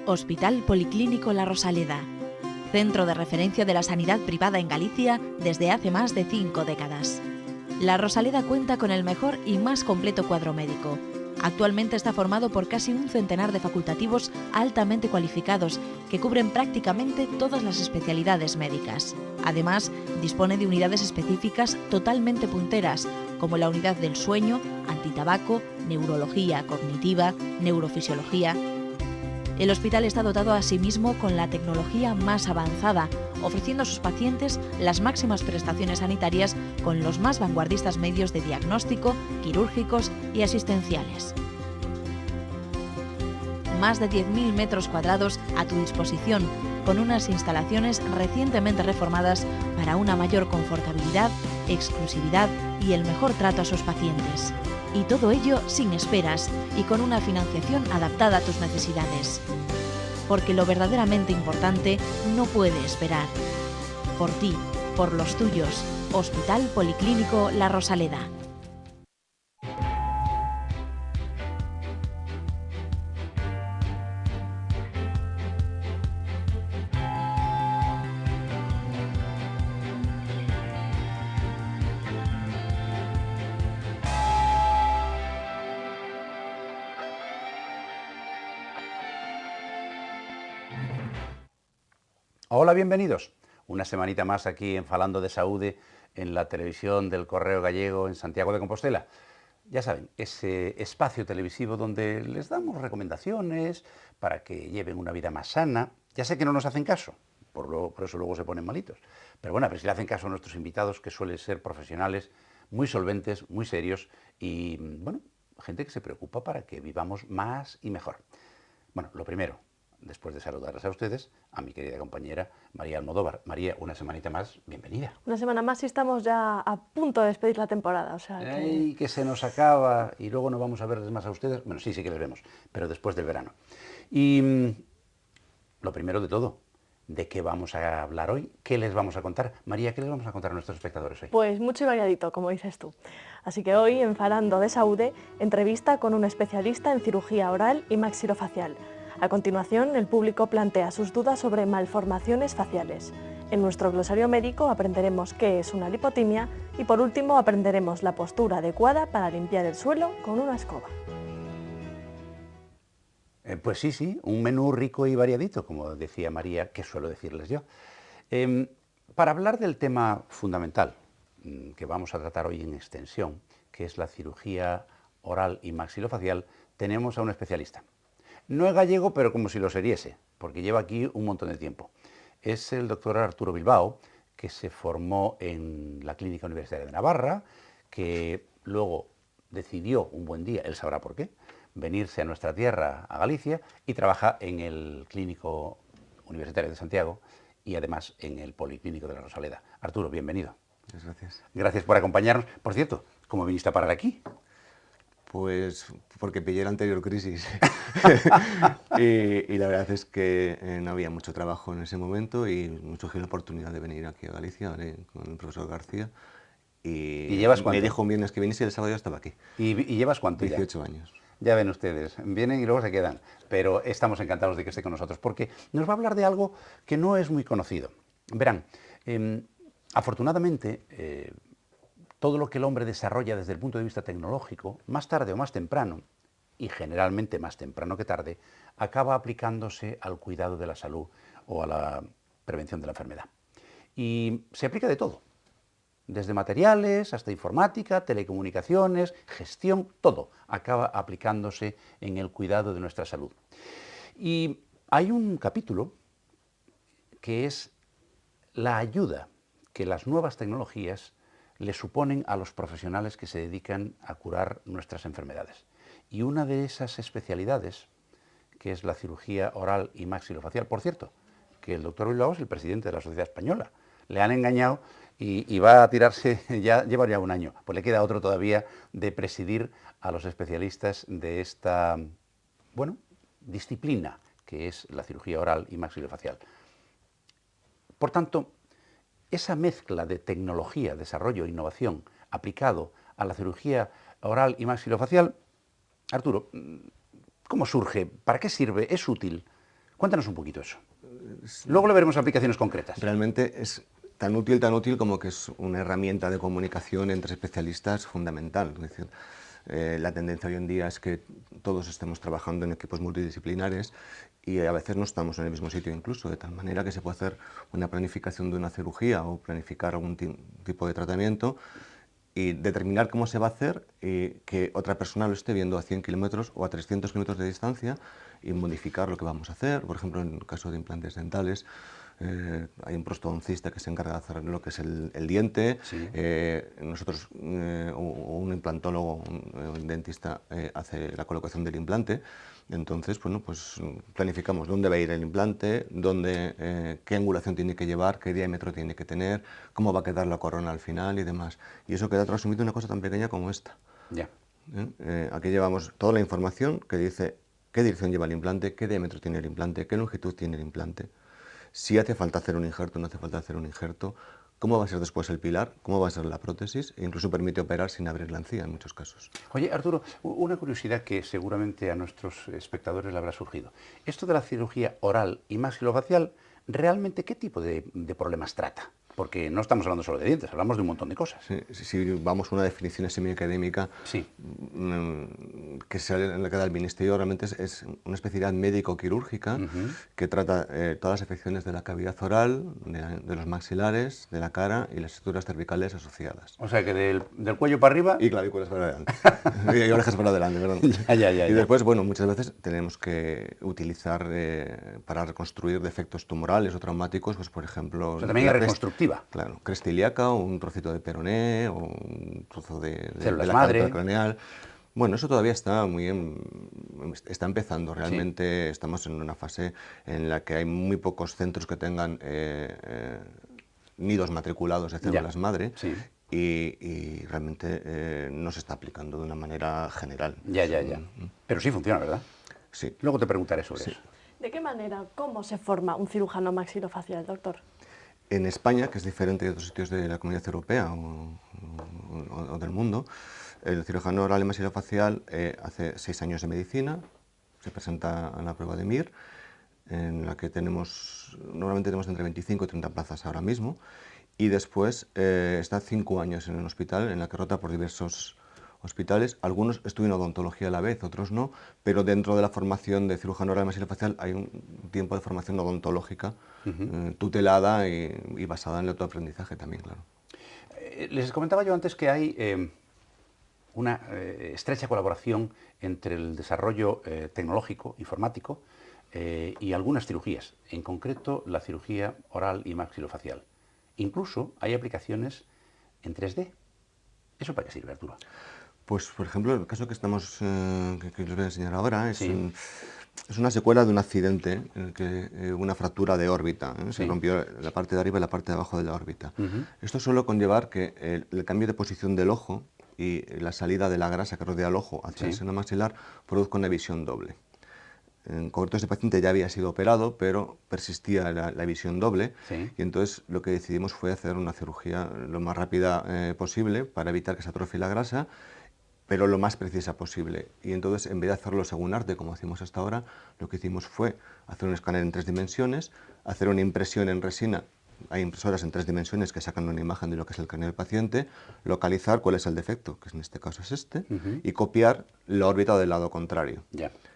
Hospital Policlínico La Rosaleda, centro de referencia de la sanidad privada en Galicia desde hace más de 5 décadas. La Rosaleda cuenta con el mejor y más completo cuadro médico. Actualmente está formado por casi un centenar de facultativos altamente cualificados que cubren prácticamente todas las especialidades médicas. Además, dispone de unidades específicas totalmente punteras, como la unidad del sueño, antitabaco, neurología cognitiva, neurofisiología. El hospital está dotado asimismo con la tecnología más avanzada, ofreciendo a sus pacientes las máximas prestaciones sanitarias con los más vanguardistas medios de diagnóstico, quirúrgicos y asistenciales. Más de 10.000 metros cuadrados a tu disposición, con unas instalaciones recientemente reformadas para una mayor confortabilidad, exclusividad y el mejor trato a sus pacientes. Y todo ello sin esperas y con una financiación adaptada a tus necesidades. Porque lo verdaderamente importante no puede esperar. Por ti, por los tuyos. Hospital Policlínico La Rosaleda. Hola, bienvenidos. Una semanita más aquí en Falando de Saúde en la televisión del Correo Gallego en Santiago de Compostela. Ya saben, ese espacio televisivo donde les damos recomendaciones para que lleven una vida más sana. Ya sé que no nos hacen caso, por eso luego se ponen malitos. Pero bueno, si le hacen caso a nuestros invitados, que suelen ser profesionales muy solventes, muy serios y, bueno, gente que se preocupa para que vivamos más y mejor. Bueno, lo primero, después de saludarles a ustedes, a mi querida compañera María Almodóvar. María, una semanita más, bienvenida. Una semana más y estamos ya a punto de despedir la temporada, o sea que... ¡Ay, que se nos acaba! Y luego no vamos a verles más a ustedes. Bueno, sí que les vemos, pero después del verano. Y lo primero de todo, ¿de qué vamos a hablar hoy? ¿Qué les vamos a contar? María, ¿qué les vamos a contar a nuestros espectadores hoy? Pues mucho y variadito, como dices tú. Así que hoy, en Falando de Saúde, entrevista con un especialista en cirugía oral y maxilofacial. A continuación, el público plantea sus dudas sobre malformaciones faciales. En nuestro glosario médico aprenderemos qué es una lipotimia y, por último, aprenderemos la postura adecuada para limpiar el suelo con una escoba. Pues sí, un menú rico y variadito, como decía María, que suelo decirles yo. Para hablar del tema fundamental que vamos a tratar hoy en extensión, que es la cirugía oral y maxilofacial, tenemos a un especialista. No es gallego, pero como si lo seriese, porque lleva aquí un montón de tiempo. Es el doctor Arturo Bilbao, que se formó en la Clínica Universitaria de Navarra, que luego decidió un buen día, él sabrá por qué, venirse a nuestra tierra, a Galicia, y trabaja en el Clínico Universitario de Santiago y además en el Policlínico de La Rosaleda. Arturo, bienvenido. Muchas gracias. Gracias por acompañarnos. Por cierto, ¿cómo viniste a parar aquí? Pues porque pillé la anterior crisis y la verdad es que no había mucho trabajo en ese momento y me surgió la oportunidad de venir aquí a Galicia, ¿vale? Con el profesor García y llevas cuánto? Me dijo un viernes que viniese y el sábado ya estaba aquí. ¿Y llevas cuánto? 18 años. Ya ven ustedes, vienen y luego se quedan, pero estamos encantados de que esté con nosotros porque nos va a hablar de algo que no es muy conocido. Verán, afortunadamente, todo lo que el hombre desarrolla desde el punto de vista tecnológico, más tarde o más temprano, y generalmente más temprano que tarde, acaba aplicándose al cuidado de la salud o a la prevención de la enfermedad. Y se aplica de todo, desde materiales hasta informática, telecomunicaciones, gestión, todo acaba aplicándose en el cuidado de nuestra salud. Y hay un capítulo que es la ayuda que las nuevas tecnologías le suponen a los profesionales que se dedican a curar nuestras enfermedades. Y una de esas especialidades, que es la cirugía oral y maxilofacial, por cierto, que el doctor Bilbao es el presidente de la Sociedad Española. Le han engañado y va a tirarse, lleva ya un año, pues le queda otro todavía de presidir a los especialistas de esta, bueno, disciplina, que es la cirugía oral y maxilofacial. Por tanto, esa mezcla de tecnología, desarrollo e innovación aplicado a la cirugía oral y maxilofacial, Arturo, ¿cómo surge? ¿Para qué sirve? ¿Es útil? Cuéntanos un poquito eso. Luego le veremos aplicaciones concretas. Realmente es tan útil como que es una herramienta de comunicación entre especialistas fundamental. Es decir, la tendencia hoy en día es que todos estemos trabajando en equipos multidisciplinares y a veces no estamos en el mismo sitio incluso, de tal manera que se puede hacer una planificación de una cirugía o planificar algún tipo de tratamiento y determinar cómo se va a hacer y que otra persona lo esté viendo a 100 kilómetros o a 300 kilómetros de distancia y modificar lo que vamos a hacer. Por ejemplo, en el caso de implantes dentales, hay un prostodoncista que se encarga de hacer lo que es el diente. Sí. Nosotros, o un implantólogo, un dentista, hace la colocación del implante. Entonces, bueno, pues planificamos dónde va a ir el implante, qué angulación tiene que llevar, qué diámetro tiene que tener, cómo va a quedar la corona al final y demás. Y eso queda transmitido en una cosa tan pequeña como esta. Ya. Aquí llevamos toda la información que dice qué dirección lleva el implante, qué diámetro tiene el implante, qué longitud tiene el implante, si hace falta hacer un injerto o no hace falta hacer un injerto, cómo va a ser después el pilar, cómo va a ser la prótesis, e incluso permite operar sin abrir la encía en muchos casos. Oye, Arturo, una curiosidad que seguramente a nuestros espectadores le habrá surgido. Esto de la cirugía oral y maxilofacial, ¿realmente qué tipo de problemas trata? Porque no estamos hablando solo de dientes, hablamos de un montón de cosas. Sí, si vamos a una definición semiacadémica, sí. Que en la que da el Ministerio, realmente es una especialidad médico-quirúrgica que trata todas las afecciones de la cavidad oral, de los maxilares, de la cara y las estructuras cervicales asociadas. O sea que del cuello para arriba... Y clavículas para adelante. Y orejas para adelante, perdón. Ya. Y después, bueno, muchas veces tenemos que utilizar para reconstruir defectos tumorales o traumáticos, pues por ejemplo... O sea, también es reconstructiva. Claro, cresta ilíaca o un trocito de peroné o un trozo de células la madre. cavidad craneal. Bueno, eso todavía está está empezando. Realmente sí. Estamos en una fase en la que hay muy pocos centros que tengan nidos matriculados de células madre. Sí. Y realmente no se está aplicando de una manera general. Ya. Pero sí funciona, ¿verdad? Sí. Luego te preguntaré sobre eso. ¿De qué manera, cómo se forma un cirujano maxilofacial, doctor? En España, que es diferente de otros sitios de la Comunidad Europea o del mundo, el cirujano oral y maxilofacial hace 6 años de medicina, se presenta a la prueba de MIR, en la que normalmente tenemos entre 25 y 30 plazas ahora mismo, y después está 5 años en un hospital en la que rota por diversos hospitales. Algunos estudian odontología a la vez, otros no, pero dentro de la formación de cirujano oral y maxilofacial hay un tiempo de formación odontológica tutelada y basada en el autoaprendizaje también, claro. Les comentaba yo antes que hay una estrecha colaboración entre el desarrollo tecnológico, informático, y algunas cirugías, en concreto la cirugía oral y maxilofacial. Incluso hay aplicaciones en 3D. ¿Eso para qué sirve, Arturo? Pues, por ejemplo, el caso que les voy a enseñar ahora es una secuela de un accidente en el que una fractura de órbita. Se rompió la parte de arriba y la parte de abajo de la órbita. Esto suele conllevar que el cambio de posición del ojo y la salida de la grasa que rodea el ojo hacia el seno maxilar produzca una visión doble. En concreto, este paciente ya había sido operado, pero persistía la visión doble, y entonces lo que decidimos fue hacer una cirugía lo más rápida posible para evitar que se atrofie la grasa, pero lo más precisa posible. Y entonces, en vez de hacerlo según arte, como hacemos hasta ahora, lo que hicimos fue hacer un escáner en 3 dimensiones, hacer una impresión en resina. Hay impresoras en 3 dimensiones que sacan una imagen de lo que es el cráneo del paciente, localizar cuál es el defecto, que en este caso es este, y copiar la órbita del lado contrario.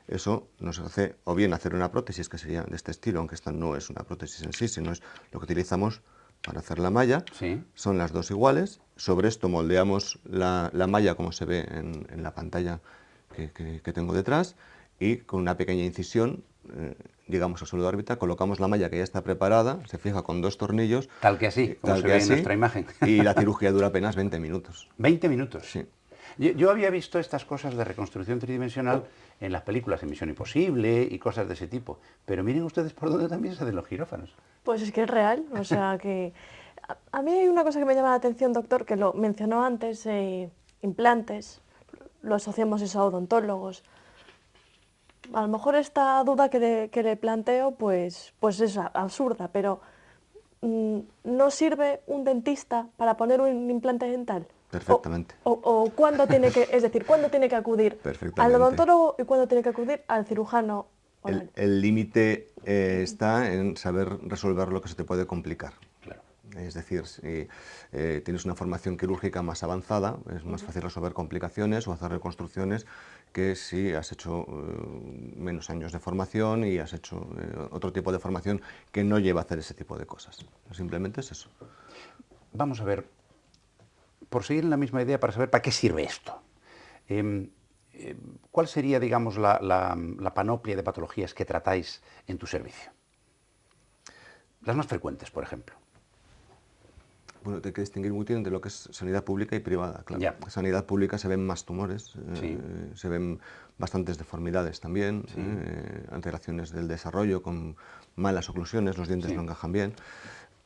Eso nos hace, o bien hacer una prótesis que sería de este estilo, aunque esta no es una prótesis en sí, sino es lo que utilizamos para hacer la malla. Son las dos iguales. Sobre esto moldeamos la malla como se ve en la pantalla que tengo detrás, y con una pequeña incisión llegamos al suelo de órbita, colocamos la malla que ya está preparada, se fija con 2 tornillos. Tal que así, como se ve en nuestra imagen. Y la cirugía dura apenas 20 minutos. ¿20 minutos? Sí. Yo había visto estas cosas de reconstrucción tridimensional en las películas de Misión Imposible y cosas de ese tipo, pero miren ustedes por dónde también se hacen los quirófanos. Pues es que es real, o sea que... A mí hay una cosa que me llama la atención, doctor, que lo mencionó antes, implantes, lo asociamos eso a odontólogos. A lo mejor esta duda que le planteo pues es absurda, pero ¿no sirve un dentista para poner un implante dental? Perfectamente. O cuándo tiene que, es decir, ¿cuándo tiene que acudir al odontólogo y cuándo tiene que acudir al cirujano oral? El límite está en saber resolver lo que se te puede complicar. Claro. Es decir, si tienes una formación quirúrgica más avanzada, es más fácil resolver complicaciones o hacer reconstrucciones que si has hecho menos años de formación y has hecho otro tipo de formación que no lleva a hacer ese tipo de cosas. Simplemente es eso. Vamos a ver, por seguir en la misma idea, para saber para qué sirve esto. ¿Cuál sería, digamos, la panoplia de patologías que tratáis en tu servicio? Las más frecuentes, por ejemplo. Bueno, hay que distinguir muy bien de lo que es sanidad pública y privada, claro. Ya. En sanidad pública se ven más tumores, Sí. se ven bastantes deformidades también, Sí. alteraciones del desarrollo con malas oclusiones, los dientes Sí. no encajan bien.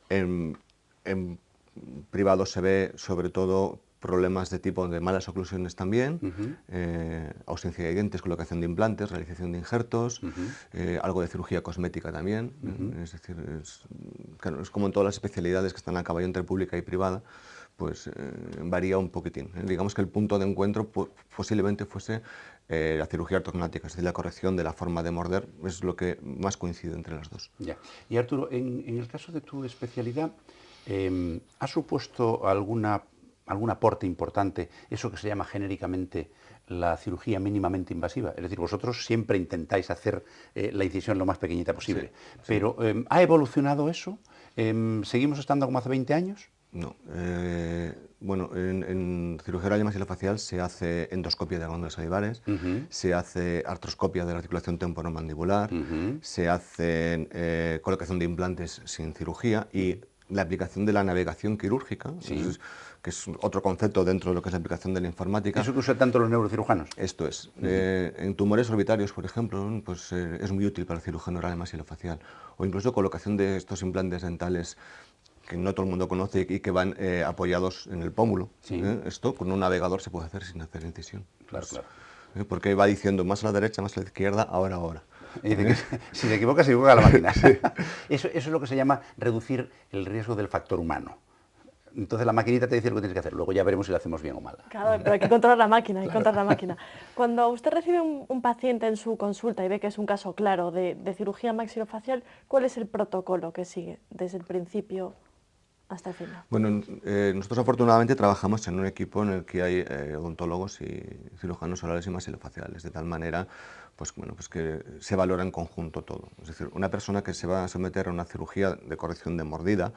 En privado se ve sobre todo problemas de tipo de malas oclusiones también, ausencia de dientes, colocación de implantes, realización de injertos, algo de cirugía cosmética también. Es decir, claro, es como en todas las especialidades que están a caballo entre pública y privada, pues varía un poquitín. Digamos que el punto de encuentro posiblemente fuese la cirugía ortognática, es decir, la corrección de la forma de morder, es lo que más coincide entre las dos. Ya. Y Arturo, en el caso de tu especialidad, ¿ha supuesto algún aporte importante eso que se llama genéricamente la cirugía mínimamente invasiva? Es decir, vosotros siempre intentáis hacer la incisión lo más pequeñita posible, Sí, pero ¿ha evolucionado eso? ¿Seguimos estando como hace 20 años? No. Bueno, en cirugía oral y maxilofacial se hace endoscopia de glándulas salivares, se hace artroscopia de la articulación temporomandibular, se hace colocación de implantes sin cirugía y la aplicación de la navegación quirúrgica, que es otro concepto dentro de lo que es la aplicación de la informática. ¿Eso que usan tanto los neurocirujanos? Esto es. En tumores orbitarios, por ejemplo, pues, es muy útil para el cirujano oral y maxilofacial. O incluso colocación de estos implantes dentales que no todo el mundo conoce y que van apoyados en el pómulo. Esto con un navegador se puede hacer sin hacer incisión. Claro, claro. Porque va diciendo más a la derecha, más a la izquierda, ahora. Y dice que si se equivoca la máquina. Eso es lo que se llama reducir el riesgo del factor humano. Entonces la maquinita te dice lo que tienes que hacer, luego ya veremos si lo hacemos bien o mal. Claro, pero hay que controlar la máquina, hay que controlar la máquina. Cuando usted recibe un paciente en su consulta y ve que es un caso claro de cirugía maxilofacial, ¿cuál es el protocolo que sigue desde el principio hasta el final? Bueno, nosotros afortunadamente trabajamos en un equipo en el que hay odontólogos y cirujanos orales y maxilofaciales, de tal manera pues, bueno, pues que se valora en conjunto todo. Es decir, una persona que se va a someter a una cirugía de corrección de mordida,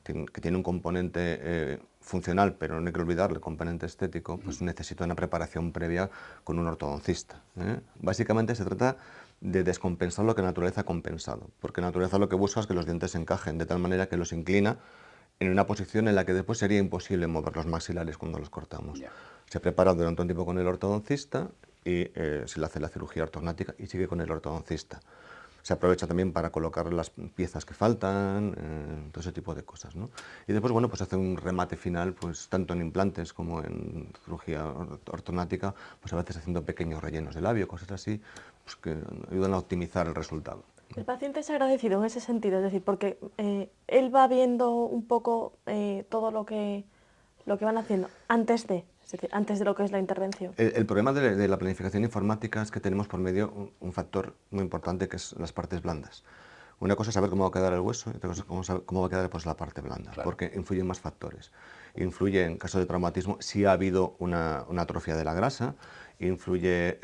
que tiene un componente funcional, pero no hay que olvidar el componente estético, pues necesita una preparación previa con un ortodoncista. Básicamente se trata de descompensar lo que la naturaleza ha compensado, porque la naturaleza lo que busca es que los dientes encajen de tal manera que los inclina en una posición en la que después sería imposible mover los maxilares cuando los cortamos. Se prepara durante un tiempo con el ortodoncista y se le hace la cirugía ortognática y sigue con el ortodoncista. Se aprovecha también para colocar las piezas que faltan, todo ese tipo de cosas, ¿no? Y después, bueno, pues hace un remate final, pues tanto en implantes como en cirugía ortognática, pues a veces haciendo pequeños rellenos de labio, cosas así, pues que ayudan a optimizar el resultado. El paciente es agradecido en ese sentido, es decir, porque él va viendo un poco todo lo que van haciendo antes de, es decir, antes de lo que es la intervención. El problema de la planificación informática es que tenemos por medio un factor muy importante que es las partes blandas. Una cosa es saber cómo va a quedar el hueso y otra cosa es cómo va a quedar pues, la parte blanda, porque influyen más factores. Influye en caso de traumatismo si ha habido una atrofia de la grasa, influye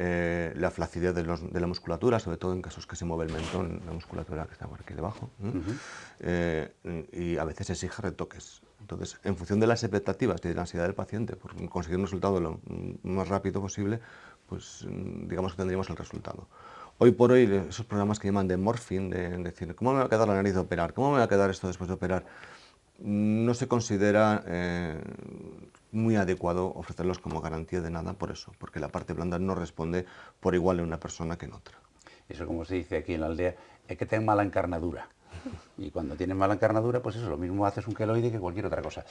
la flacidez de la musculatura, sobre todo en casos que se mueve el mentón, la musculatura que está por aquí debajo, y a veces exige retoques. Entonces, en función de las expectativas y de la ansiedad del paciente, por conseguir un resultado lo más rápido posible, pues digamos que tendríamos el resultado. Hoy por hoy, esos programas que llaman de morphing, de decir, ¿cómo me va a quedar la nariz de operar? ¿Cómo me va a quedar esto después de operar? No se considera muy adecuado ofrecerlos como garantía de nada por eso, porque la parte blanda no responde por igual en una persona que en otra. Eso, como se dice aquí en la aldea, es que tengan mala encarnadura. Y cuando tienen mala encarnadura, pues eso, lo mismo haces un queloide que cualquier otra cosa.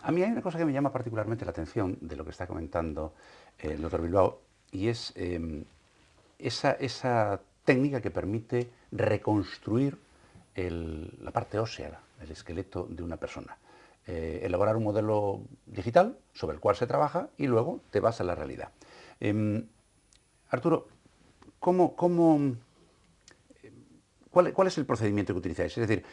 A mí hay una cosa que me llama particularmente la atención de lo que está comentando el doctor Bilbao, y es esa técnica que permite reconstruir la parte ósea, el esqueleto de una persona. Elaborar un modelo digital sobre el cual se trabaja y luego te vas a la realidad. ¿Cuál es el procedimiento que utilizáis? Es decir,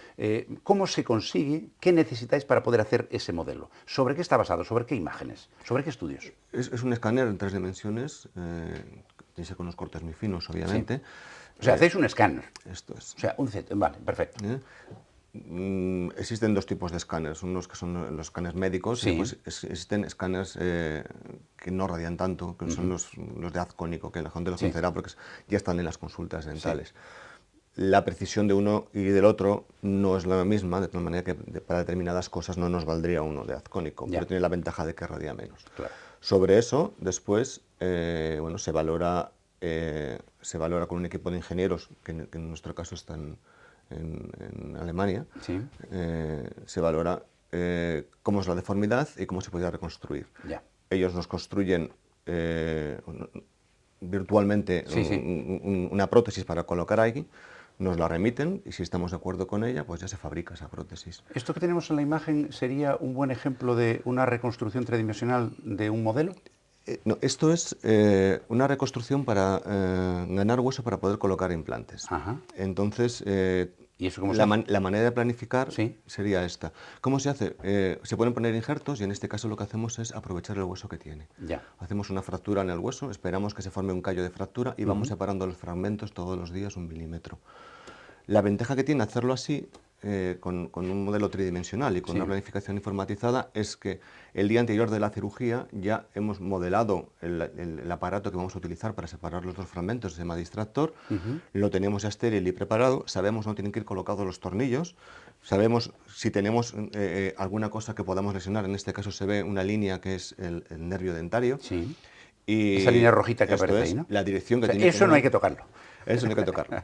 ¿cómo se consigue, qué necesitáis para poder hacer ese modelo? ¿Sobre qué está basado? ¿Sobre qué imágenes? ¿Sobre qué estudios? Es un escáner en 3 dimensiones, tiene que ser con unos cortes muy finos, obviamente. Sí. O sea, hacéis un escáner. Esto es. O sea, vale, perfecto. Existen 2 tipos de escáneres, unos que son los escáneres médicos, Sí. y después existen escáneres que no radian tanto, que son los de haz cónico, que la gente los conocerá porque ya están en las consultas dentales. La precisión de uno y del otro no es la misma, de tal manera que para determinadas cosas no nos valdría uno de haz cónico, pero tiene la ventaja de que radia menos. Claro. Sobre eso, después, bueno, se valora con un equipo de ingenieros, que en nuestro caso están en Alemania. Sí. Se valora cómo es la deformidad y cómo se podría reconstruir. Ya. Ellos nos construyen virtualmente una prótesis para colocar ahí, nos la remiten y si estamos de acuerdo con ella, pues ya se fabrica esa prótesis. ¿Esto que tenemos en la imagen sería un buen ejemplo de una reconstrucción tridimensional de un modelo? No, esto es una reconstrucción para ganar hueso para poder colocar implantes. Ajá. Entonces, ¿Y eso cómo se la hace? manera de planificar Sí. sería esta. ¿Cómo se hace? Se pueden poner injertos y en este caso lo que hacemos es aprovechar el hueso que tiene. Ya. Hacemos una fractura en el hueso, esperamos que se forme un callo de fractura y vamos separando los fragmentos todos los días 1 milímetro. La ventaja que tiene hacerlo así, con un modelo tridimensional y con una planificación informatizada, es que el día anterior de la cirugía ya hemos modelado el aparato que vamos a utilizar para separar los 2 fragmentos, se llama distractor, lo tenemos ya estéril y preparado, sabemos dónde tienen que ir colocados los tornillos, sabemos si tenemos alguna cosa que podamos lesionar, en este caso se ve una línea que es el nervio dentario. Sí. Y esa línea rojita que esto aparece es ahí, ¿no? la dirección que O sea, tiene eso no hay que tocarlo. Eso no hay que tocarlo.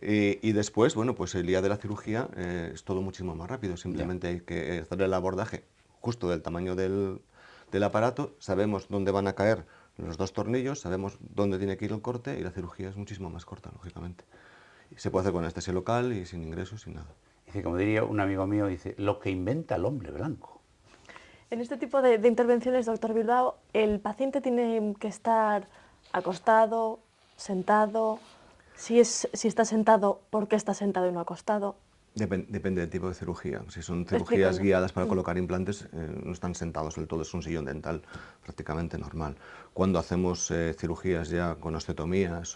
Y después, bueno, pues el día de la cirugía es todo muchísimo más rápido. Simplemente hay que hacer el abordaje justo del tamaño del aparato, sabemos dónde van a caer los 2 tornillos, sabemos dónde tiene que ir el corte y la cirugía es muchísimo más corta, lógicamente. Y se puede hacer con anestesia local y sin ingresos, sin nada. Dice, como diría un amigo mío, dice, lo que inventa el hombre blanco. En este tipo de intervenciones, doctor Bilbao, ¿el paciente tiene que estar acostado, sentado? Si está sentado, ¿por qué está sentado y no acostado? Depende del tipo de cirugía. Si son cirugías guiadas para colocar implantes, no están sentados del todo, es un sillón dental prácticamente normal. Cuando hacemos cirugías ya con osteotomías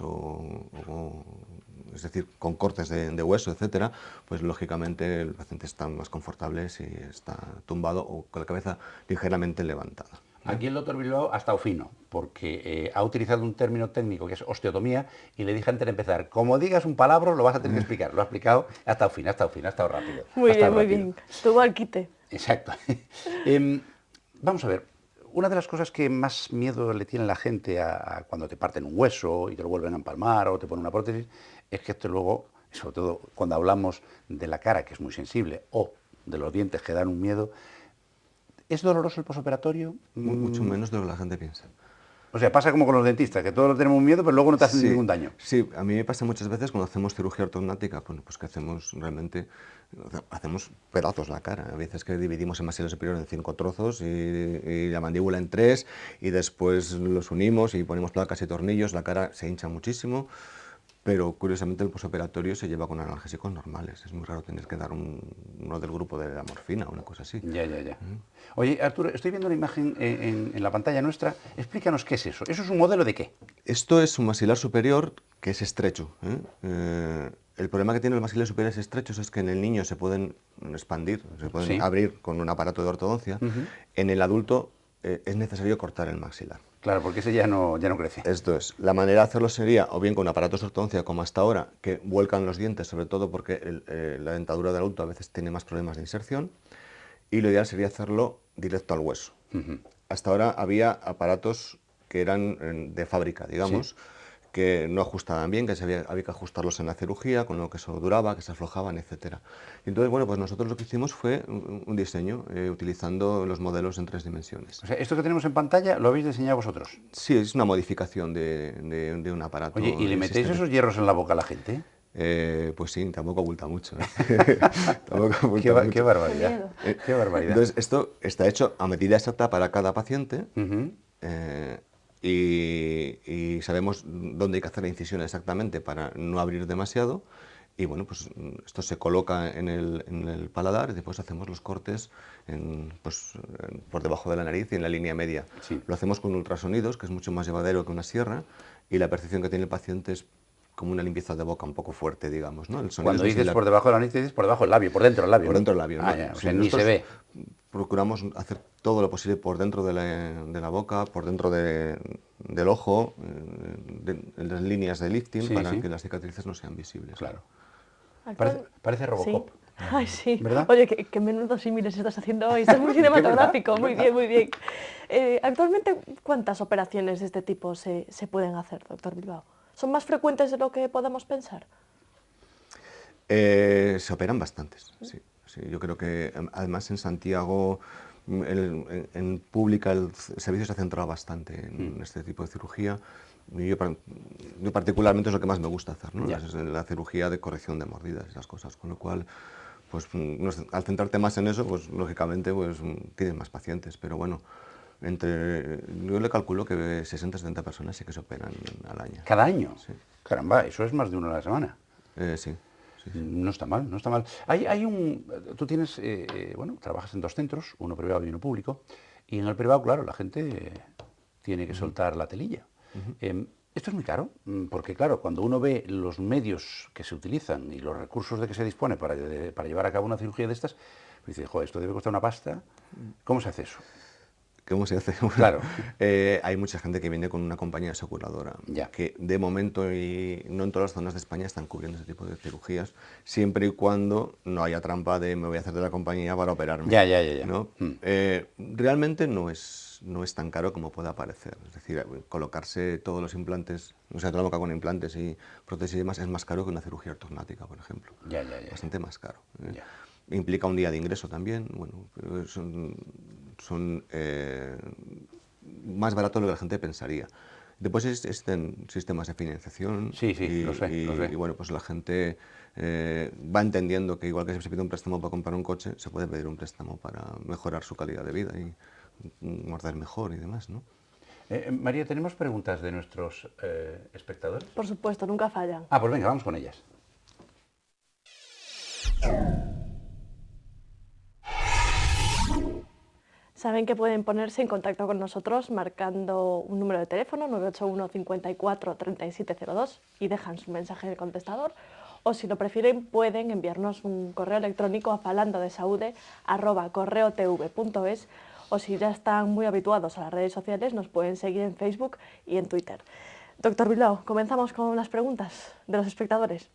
es decir, con cortes de hueso, etcétera, pues lógicamente el paciente está más confortable si está tumbado o con la cabeza ligeramente levantada. Aquí el doctor Bilbao ha estado fino, porque ha utilizado un término técnico que es osteotomía y le dije antes de empezar, como digas un palabra lo vas a tener que explicar. Lo ha explicado, ha estado fino, ha estado rápido. Muy bien, estuvo al quite. Exacto. Vamos a ver, una de las cosas que más miedo le tiene la gente a cuando te parten un hueso y te lo vuelven a empalmar o te ponen una prótesis, es que esto luego, sobre todo cuando hablamos de la cara, que es muy sensible, o de los dientes que dan un miedo, ¿es doloroso el posoperatorio? Mucho menos de lo que la gente piensa. O sea, pasa como con los dentistas, que todos tenemos miedo, pero luego no te hacen ningún daño. Sí, a mí me pasa muchas veces cuando hacemos cirugía ortognática, pues que hacemos realmente, hacemos pedazos la cara. A veces que dividimos el maxilar superior en 5 trozos y la mandíbula en 3 y después los unimos y ponemos placas y tornillos, la cara se hincha muchísimo. Pero curiosamente el posoperatorio se lleva con analgésicos normales. Es muy raro tener que dar uno del grupo de la morfina o una cosa así. Ya. Oye, Arturo, estoy viendo una imagen en la pantalla nuestra. Explícanos qué es eso. ¿Eso es un modelo de qué? Esto es un maxilar superior que es estrecho. El problema que tiene los maxilares superiores estrechos es que en el niño se pueden expandir, se pueden abrir con un aparato de ortodoncia. En el adulto es necesario cortar el maxilar. Claro, porque ese ya no crece. Esto es. La manera de hacerlo sería o bien con aparatos de ortodoncia como hasta ahora, que vuelcan los dientes, sobre todo porque la dentadura del adulto a veces tiene más problemas de inserción, y lo ideal sería hacerlo directo al hueso. Hasta ahora había aparatos que eran de fábrica, digamos, que no ajustaban bien, que había que ajustarlos en la cirugía, con lo que eso duraba, que se aflojaban, etc. Y entonces, bueno, pues nosotros lo que hicimos fue un diseño utilizando los modelos en 3 dimensiones. O sea, esto que tenemos en pantalla, ¿lo habéis diseñado vosotros? Sí, es una modificación de un aparato. Oye, ¿y le metéis esos hierros en la boca a la gente? Pues sí, tampoco oculta mucho. Qué barbaridad. Qué barbaridad. Entonces, esto está hecho a medida exacta para cada paciente. Y sabemos dónde hay que hacer la incisión exactamente para no abrir demasiado y bueno, pues esto se coloca en el paladar y después hacemos los cortes por debajo de la nariz y en la línea media. Sí. Lo hacemos con ultrasonidos, que es mucho más llevadero que una sierra, y la percepción que tiene el paciente es como una limpieza de boca un poco fuerte, digamos, ¿no? El sonido Cuando es dices por debajo de la nariz, dices por debajo del labio, por dentro del labio. por ¿no? dentro del labio. Ah, ¿no? ya, o Sí, sea, ni se nosotros ve. procuramos hacer todo lo posible por dentro de la boca, por dentro del ojo, en las líneas de lifting, Sí, para sí. que las cicatrices no sean visibles. Claro. Actual- Parece Robocop. Sí. Ay, sí. ¿Verdad? Oye, qué menudos símiles estás haciendo hoy. Estás muy cinematográfico. ¿Verdad? Muy bien, muy bien. Actualmente, ¿cuántas operaciones de este tipo se pueden hacer, doctor Bilbao? ¿Son más frecuentes de lo que podemos pensar? Se operan bastantes, sí. Yo creo que además en Santiago, en pública, el servicio se ha centrado bastante en este tipo de cirugía. Y yo particularmente es lo que más me gusta hacer, ¿no? Es la cirugía de corrección de mordidas, esas cosas, con lo cual, pues al centrarte más en eso, pues lógicamente pues, tienes más pacientes, pero bueno, yo le calculo que 60-70 personas sí que se operan al año. ¿Cada año? Sí. Caramba, eso es más de uno a la semana. Sí. No está mal, no está mal. Tú tienes, bueno, trabajas en 2 centros, uno privado y uno público, y en el privado, claro, la gente tiene que soltar la telilla. Esto es muy caro, porque claro, cuando uno ve los medios que se utilizan y los recursos de que se dispone para llevar a cabo una cirugía de estas, pues dice, joder, esto debe costar una pasta. ¿Cómo se hace eso? ¿Cómo se hace? Claro. Hay mucha gente que viene con una compañía aseguradora, Ya. que de momento y no en todas las zonas de España están cubriendo ese tipo de cirugías, siempre y cuando no haya trampa de me voy a hacer de la compañía para operarme. Ya. ¿No? Realmente no es tan caro como pueda parecer. Es decir, colocarse todos los implantes, o sea, toda la boca con implantes y prótesis y demás, es más caro que una cirugía ortognática, por ejemplo. Ya. Bastante más caro. Ya. Implica un día de ingreso también, bueno, pero son más baratos de lo que la gente pensaría. Después existen sistemas de financiación. Sí, lo sé. Y bueno, pues la gente va entendiendo que igual que se pide un préstamo para comprar un coche, se puede pedir un préstamo para mejorar su calidad de vida y morder mejor y demás, ¿no? María, ¿tenemos preguntas de nuestros espectadores? Por supuesto, nunca fallan. Pues venga, vamos con ellas. Saben que pueden ponerse en contacto con nosotros marcando un número de teléfono 981 54 3702 y dejan su mensaje en el contestador, o si lo prefieren pueden enviarnos un correo electrónico a falandodesaude@correotv.es, o si ya están muy habituados a las redes sociales nos pueden seguir en Facebook y en Twitter. Doctor Bilbao, comenzamos con las preguntas de los espectadores.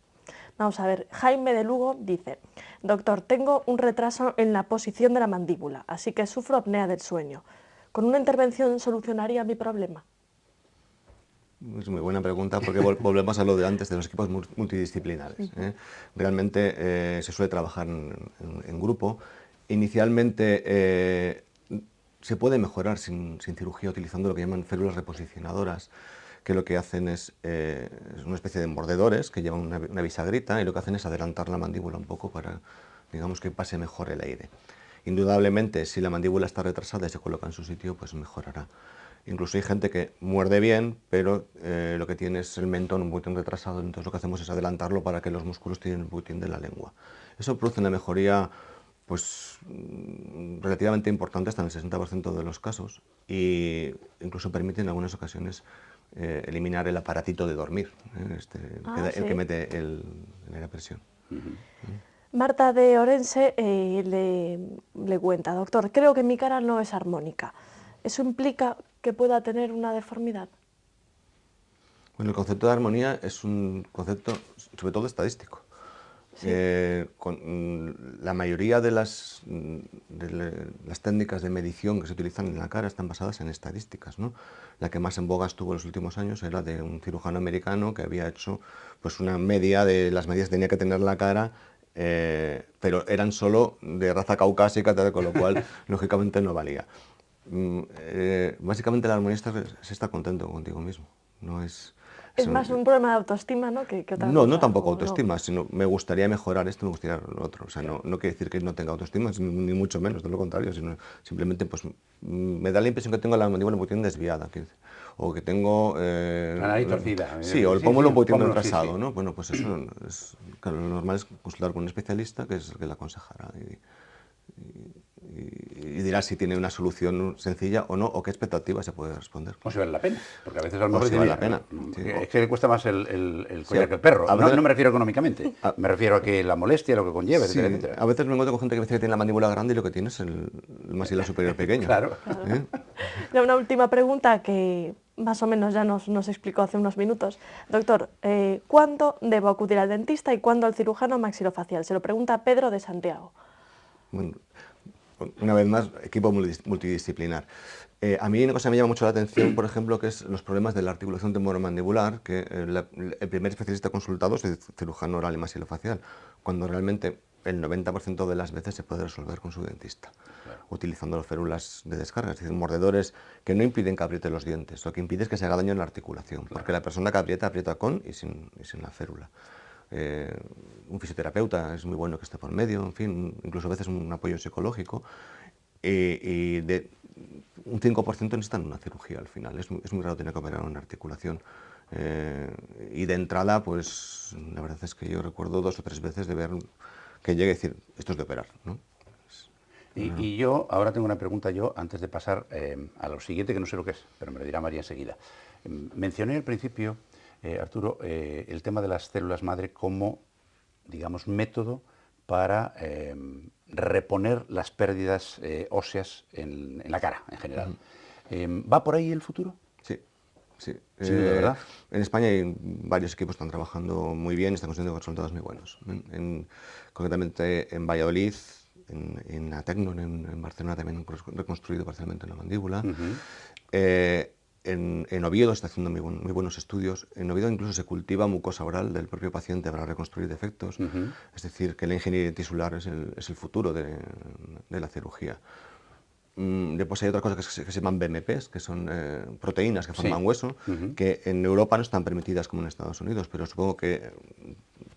Vamos a ver, Jaime de Lugo dice: doctor, tengo un retraso en la posición de la mandíbula, así que sufro apnea del sueño. ¿Con una intervención solucionaría mi problema? Es muy buena pregunta porque volvemos a lo de antes de los equipos multidisciplinares. Realmente se suele trabajar en grupo. Inicialmente se puede mejorar sin cirugía utilizando lo que llaman férulas reposicionadoras, que lo que hacen es una especie de mordedores que llevan una bisagrita y lo que hacen es adelantar la mandíbula un poco para, digamos, que pase mejor el aire. Indudablemente, si la mandíbula está retrasada y se coloca en su sitio, pues mejorará. Incluso hay gente que muerde bien, pero lo que tiene es el mentón un poquitín retrasado, entonces lo que hacemos es adelantarlo para que los músculos tiren un poquitín de la lengua. Eso produce una mejoría pues relativamente importante, hasta en el 60% de los casos, e incluso permite en algunas ocasiones eliminar el aparatito de dormir, el que mete la presión. Marta de Orense le cuenta: doctor, creo que mi cara no es armónica. ¿Eso implica que pueda tener una deformidad? Bueno, el concepto de armonía es un concepto sobre todo estadístico. Sí. La mayoría de las técnicas de medición que se utilizan en la cara están basadas en estadísticas, ¿no? La que más en boga estuvo en los últimos años era de un cirujano americano que había hecho pues, una media de las medidas que tenía que tener la cara, pero eran solo de raza caucásica, con lo cual lógicamente no valía. Básicamente el armonista es estar contento contigo mismo, no es... Es más un problema de autoestima, ¿no? que otra cosa. No tampoco autoestima, sino me gustaría mejorar esto, me gustaría lo otro. O sea, no quiere decir que no tenga autoestima, ni mucho menos, de lo contrario, sino simplemente pues me da la impresión que tengo la mandíbula un poquito desviada. o que tengo... la nariz torcida. Sí, o el pómulo un poquito retrasado, sí, sí. ¿no? Bueno, pues eso, claro, lo normal es consultar con un especialista que es el que le aconsejará y dirá si tiene una solución sencilla o no, o qué expectativas se puede responder. O si vale la pena, porque a veces a lo mejor si vale la pena. Es que le cuesta más el collar que el perro. No me refiero económicamente, me refiero a que la molestia, lo que conlleva, etcétera, etcétera. A veces me encuentro con gente que me dice que tiene la mandíbula grande y lo que tiene es el maxilar superior pequeño. Claro. Ya una última pregunta que más o menos ya nos explicó hace unos minutos. Doctor, ¿cuándo debo acudir al dentista y cuándo al cirujano maxilofacial? Se lo pregunta Pedro de Santiago. Bueno, una vez más, equipo multidisciplinar. A mí una cosa que me llama mucho la atención, por ejemplo, que es los problemas de la articulación temporomandibular, que el primer especialista consultado es el cirujano oral y maxilofacial, cuando realmente el 90% de las veces se puede resolver con su dentista, utilizando las férulas de descarga, es decir, mordedores que no impiden que apriete los dientes, lo que impide es que se haga daño en la articulación, porque la persona que aprieta con y sin la férula. Un fisioterapeuta es muy bueno que esté por medio, en fin, incluso a veces un apoyo psicológico, y de un 5% necesitan una cirugía al final, es muy raro tener que operar una articulación. Y de entrada, pues la verdad es que yo recuerdo 2 o 3 veces de ver que llegue a decir, esto es de operar, ¿no? Y yo ahora tengo una pregunta antes de pasar a lo siguiente, que no sé lo que es, pero me lo dirá María enseguida. Mencioné al principio, Arturo, el tema de las células madre como, digamos, método para reponer las pérdidas óseas en la cara, en general. ¿Va por ahí el futuro? Sí. Sí, Sin duda, ¿verdad? En España hay varios equipos que están trabajando muy bien y están consiguiendo resultados muy buenos. Concretamente en Valladolid, en Atecnon, en Barcelona también han reconstruido parcialmente la mandíbula. En Oviedo se está haciendo muy buenos estudios. En Oviedo incluso se cultiva mucosa oral del propio paciente para reconstruir defectos. Es decir, que la ingeniería tisular es el futuro de la cirugía. Después hay otra cosa que se llaman BMPs, que son proteínas que forman hueso, que en Europa no están permitidas como en Estados Unidos, pero supongo que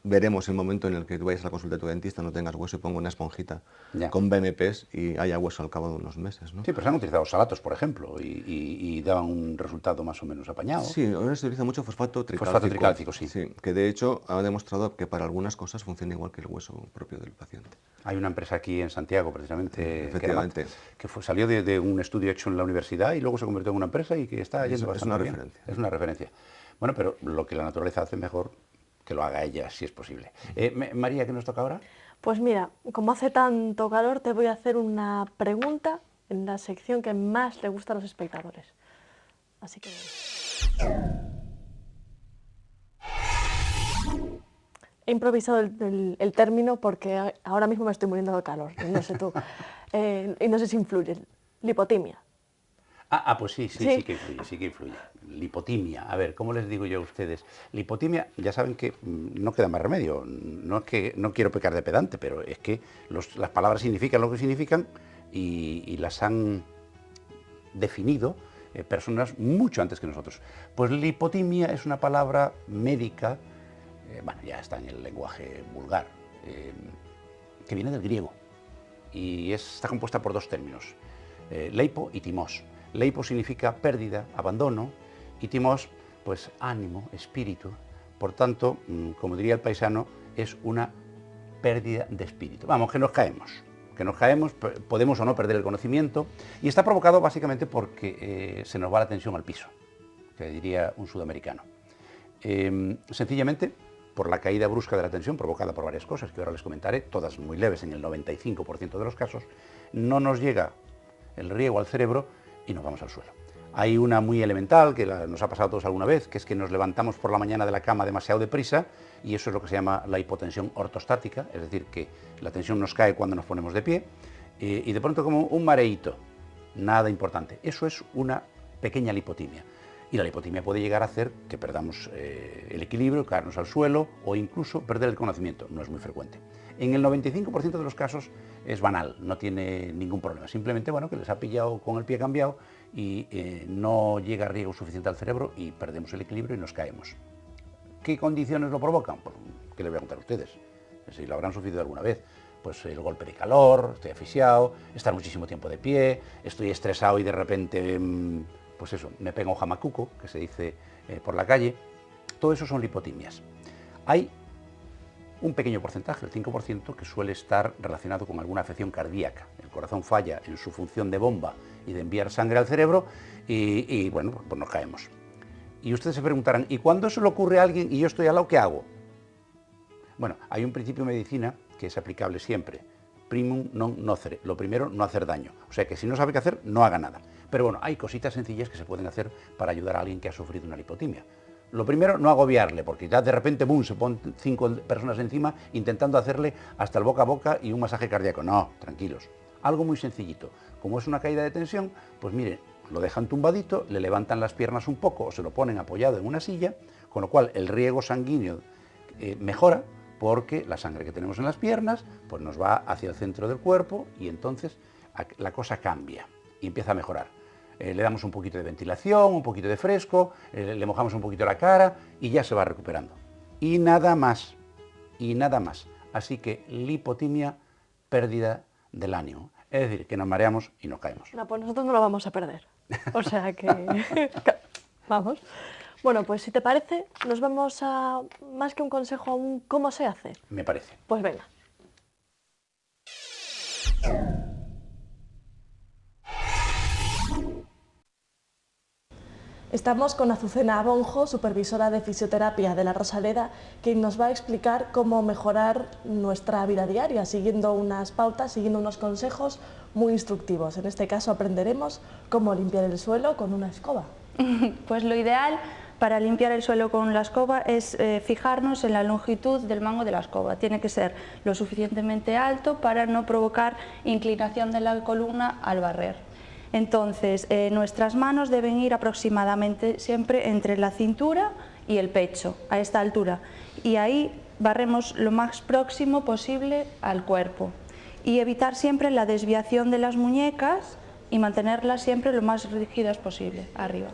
veremos el momento en el que tú vayas a la consulta de tu dentista, no tengas hueso y ponga una esponjita con BMPs y haya hueso al cabo de unos meses, ¿no? Sí, pero se han utilizado salatos, por ejemplo, y daban un resultado más o menos apañado. Sí, ahora se utiliza mucho fosfato tricálcico. Fosfato tricálcico, sí. Sí, que de hecho ha demostrado que para algunas cosas funciona igual que el hueso propio del paciente. Hay una empresa aquí en Santiago, precisamente, efectivamente, que salió de un estudio hecho en la universidad y luego se convirtió en una empresa y que está yendo bastante bien. Referencia. Es una referencia. Bueno, pero lo que la naturaleza hace mejor, que lo haga ella, si es posible. María, ¿qué nos toca ahora? Pues mira, como hace tanto calor, te voy a hacer una pregunta en la sección que más le gusta a los espectadores. Así que... He improvisado el término porque ahora mismo me estoy muriendo de calor, no sé tú, y no sé si influye. Lipotimia. Pues sí que influye. Lipotimia. A ver, ¿cómo les digo yo a ustedes? Lipotimia, ya saben que no queda más remedio. No es que no quiero pecar de pedante, pero es que las palabras significan lo que significan y las han definido personas mucho antes que nosotros. Pues lipotimia es una palabra médica, bueno, ya está en el lenguaje vulgar, que viene del griego y está compuesta por 2 términos, leipo y timos. Leipo significa pérdida, abandono, y timos, pues ánimo, espíritu. Por tanto, como diría el paisano, es una pérdida de espíritu. Vamos, que nos caemos, podemos o no perder el conocimiento, y está provocado básicamente porque se nos va la tensión al piso, que diría un sudamericano. Sencillamente, por la caída brusca de la tensión, provocada por varias cosas que ahora les comentaré, todas muy leves en el 95% de los casos, no nos llega el riego al cerebro y nos vamos al suelo. Hay una muy elemental, que nos ha pasado a todos alguna vez, que es que nos levantamos por la mañana de la cama demasiado deprisa, y eso es lo que se llama la hipotensión ortostática, es decir, que la tensión nos cae cuando nos ponemos de pie, y de pronto como un mareíto, nada importante. Eso es una pequeña lipotimia. Y la lipotimia puede llegar a hacer que perdamos el equilibrio, caernos al suelo o incluso perder el conocimiento. No es muy frecuente. En el 95% de los casos es banal, no tiene ningún problema. Simplemente, bueno, que les ha pillado con el pie cambiado y no llega riego suficiente al cerebro y perdemos el equilibrio y nos caemos. ¿Qué condiciones lo provocan? Pues, ¿qué les voy a contar a ustedes? Si lo habrán sufrido alguna vez. Pues el golpe de calor, estoy asfixiado, estar muchísimo tiempo de pie, estoy estresado y de repente pues eso, me pega un jamacuco, que se dice por la calle. Todo eso son lipotimias. Hay un pequeño porcentaje, el 5%, que suele estar relacionado con alguna afección cardíaca. El corazón falla en su función de bomba y de enviar sangre al cerebro y bueno, pues nos caemos. Y ustedes se preguntarán, ¿y cuando eso le ocurre a alguien y yo estoy al lado, qué hago? Bueno, hay un principio de medicina que es aplicable siempre. Primum non nocere. Lo primero, no hacer daño. O sea que si no sabe qué hacer, no haga nada. Pero bueno, hay cositas sencillas que se pueden hacer para ayudar a alguien que ha sufrido una lipotimia. Lo primero, no agobiarle, porque ya de repente, boom, se ponen 5 personas encima intentando hacerle hasta el boca a boca y un masaje cardíaco. No, tranquilos. Algo muy sencillito. Como es una caída de tensión, pues miren, lo dejan tumbadito, le levantan las piernas un poco o se lo ponen apoyado en una silla, con lo cual el riego sanguíneo mejora, porque la sangre que tenemos en las piernas pues nos va hacia el centro del cuerpo y entonces la cosa cambia y empieza a mejorar. Le damos un poquito de ventilación, un poquito de fresco, le mojamos un poquito la cara y ya se va recuperando. Y nada más, y nada más. Así que lipotimia, pérdida del ánimo. Es decir, que nos mareamos y nos caemos. No, pues nosotros no lo vamos a perder. O sea que... vamos. Bueno, pues si te parece, nos vamos a, más que un consejo, a un cómo se hace. Me parece. Pues venga. Estamos con Azucena Abonjo, supervisora de fisioterapia de la Rosaleda, que nos va a explicar cómo mejorar nuestra vida diaria, siguiendo unas pautas, siguiendo unos consejos muy instructivos. En este caso aprenderemos cómo limpiar el suelo con una escoba. Pues lo ideal para limpiar el suelo con la escoba es fijarnos en la longitud del mango de la escoba. Tiene que ser lo suficientemente alto para no provocar inclinación de la columna al barrer. Entonces, nuestras manos deben ir aproximadamente siempre entre la cintura y el pecho, a esta altura. Y ahí barremos lo más próximo posible al cuerpo. Y evitar siempre la desviación de las muñecas y mantenerlas siempre lo más rígidas posible, arriba.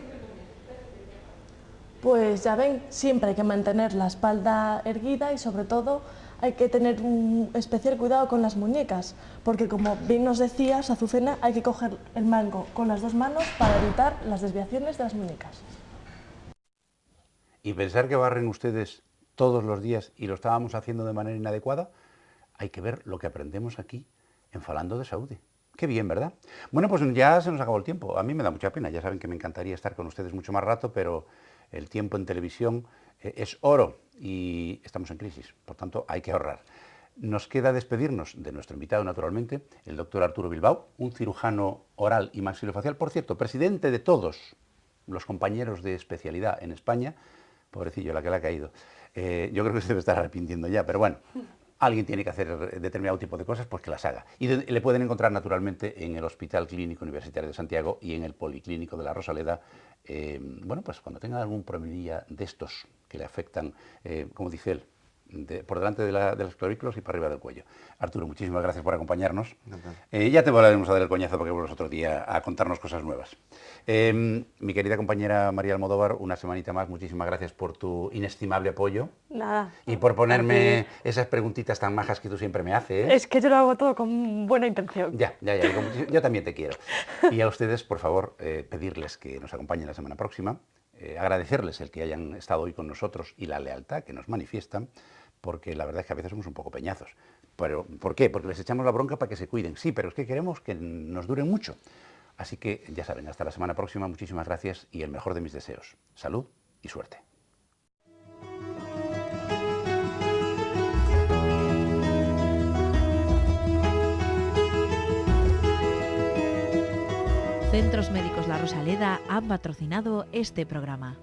Pues ya ven, siempre hay que mantener la espalda erguida y sobre todo hay que tener un especial cuidado con las muñecas, porque como bien nos decías, Azucena, hay que coger el mango con las dos manos para evitar las desviaciones de las muñecas. Y pensar que barren ustedes todos los días y lo estábamos haciendo de manera inadecuada, hay que ver lo que aprendemos aquí en Falando de Saúde. Qué bien, ¿verdad? Bueno, pues ya se nos acabó el tiempo. A mí me da mucha pena, ya saben que me encantaría estar con ustedes mucho más rato, pero el tiempo en televisión es oro y estamos en crisis, por tanto hay que ahorrar. Nos queda despedirnos de nuestro invitado, naturalmente, el doctor Arturo Bilbao, un cirujano oral y maxilofacial, por cierto, presidente de todos los compañeros de especialidad en España. Pobrecillo, la que le ha caído. Yo creo que se debe estar arrepintiendo ya, pero bueno, alguien tiene que hacer determinado tipo de cosas, pues que las haga. Y le pueden encontrar naturalmente en el Hospital Clínico Universitario de Santiago y en el Policlínico de la Rosaleda. Bueno, pues cuando tengan algún problemilla de estos que le afectan, como dice él, por delante de los clavículos y para arriba del cuello. Arturo, muchísimas gracias por acompañarnos. Ya te volveremos a dar el coñazo porque vuelves otro día a contarnos cosas nuevas. Mi querida compañera María Almodóvar, una semanita más, muchísimas gracias por tu inestimable apoyo. Nada. Y por ponerme esas preguntitas tan majas que tú siempre me haces. Es que yo lo hago todo con buena intención. Ya, yo también te quiero. Y a ustedes, por favor, pedirles que nos acompañen la semana próxima. Agradecerles el que hayan estado hoy con nosotros y la lealtad que nos manifiestan, porque la verdad es que a veces somos un poco peñazos. Pero, ¿por qué? Porque les echamos la bronca para que se cuiden. Sí, pero es que queremos que nos duren mucho. Así que, ya saben, hasta la semana próxima, muchísimas gracias y el mejor de mis deseos. Salud y suerte. Centros Médicos La Rosaleda han patrocinado este programa.